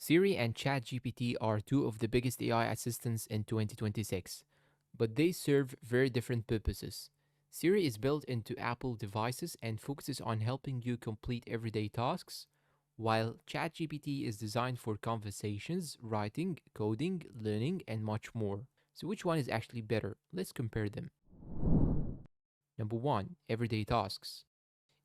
Siri and ChatGPT are two of the biggest AI assistants in 2026, but they serve very different purposes. Siri is built into Apple devices and focuses on helping you complete everyday tasks, while ChatGPT is designed for conversations, writing, coding, learning, and much more. So, which one is actually better? Let's compare them. Number one, everyday tasks.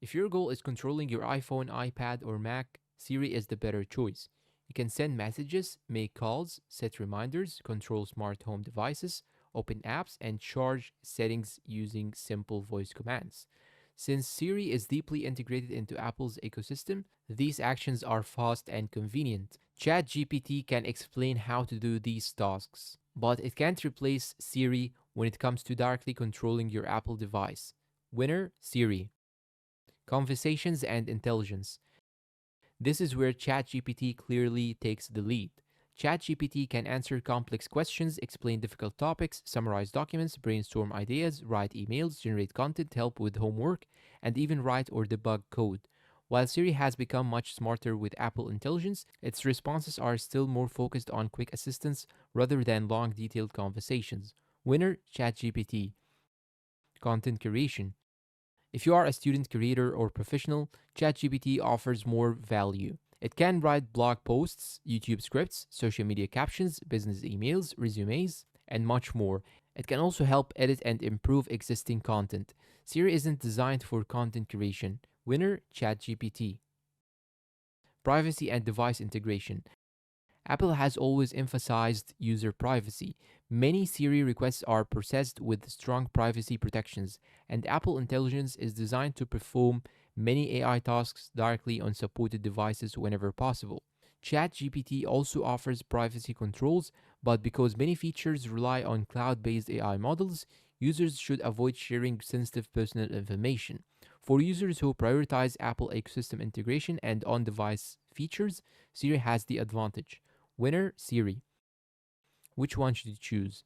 If your goal is controlling your iPhone, iPad, or Mac, Siri is the better choice. You can send messages, make calls, set reminders, control smart home devices, open apps, and charge settings using simple voice commands. Since Siri is deeply integrated into Apple's ecosystem, these actions are fast and convenient. ChatGPT can explain how to do these tasks, but it can't replace Siri when it comes to directly controlling your Apple device. Winner, Siri. Conversations and intelligence. This is where ChatGPT clearly takes the lead. ChatGPT can answer complex questions, explain difficult topics, summarize documents, brainstorm ideas, write emails, generate content, help with homework, and even write or debug code. While Siri has become much smarter with Apple Intelligence, its responses are still more focused on quick assistance rather than long, detailed conversations. Winner, ChatGPT. Content creation. If you are a student, creator, or professional, ChatGPT offers more value. It can write blog posts, YouTube scripts, social media captions, business emails, resumes, and much more. It can also help edit and improve existing content. Siri isn't designed for content creation. Winner, ChatGPT. Privacy and device integration. Apple has always emphasized user privacy. Many Siri requests are processed with strong privacy protections, and Apple Intelligence is designed to perform many AI tasks directly on supported devices whenever possible. ChatGPT also offers privacy controls, but because many features rely on cloud based AI models, users should avoid sharing sensitive personal information. For users who prioritize Apple ecosystem integration and on device features, Siri has the advantage. Winner, Siri. Which one should you choose?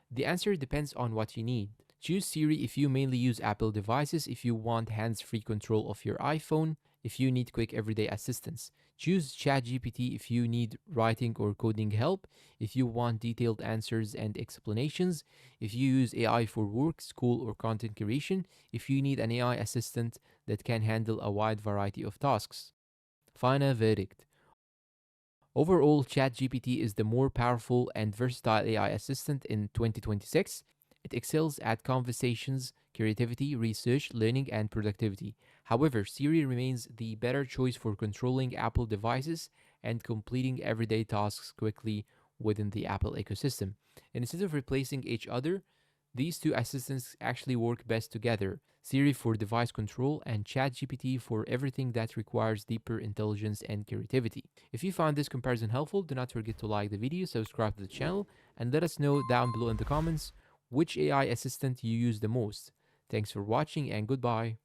The answer depends on what you need. Choose Siri if you mainly use Apple devices, if you want hands free control of your iPhone, if you need quick everyday assistance. Choose ChatGPT if you need writing or coding help, if you want detailed answers and explanations, if you use AI for work, school, or content creation, if you need an AI assistant that can handle a wide variety of tasks. Final verdict. Overall, ChatGPT is the more powerful and versatile AI assistant in 2026. It excels at conversations, creativity, research, learning, and productivity. However, Siri remains the better choice for controlling Apple devices and completing everyday tasks quickly within the Apple ecosystem. And instead of replacing each other, these two assistants actually work best together. Siri for device control and ChatGPT for everything that requires deeper intelligence and creativity. If you found this comparison helpful, do not forget to like the video, subscribe to the channel, and let us know down below in the comments which AI assistant you use the most. Thanks for watching and goodbye.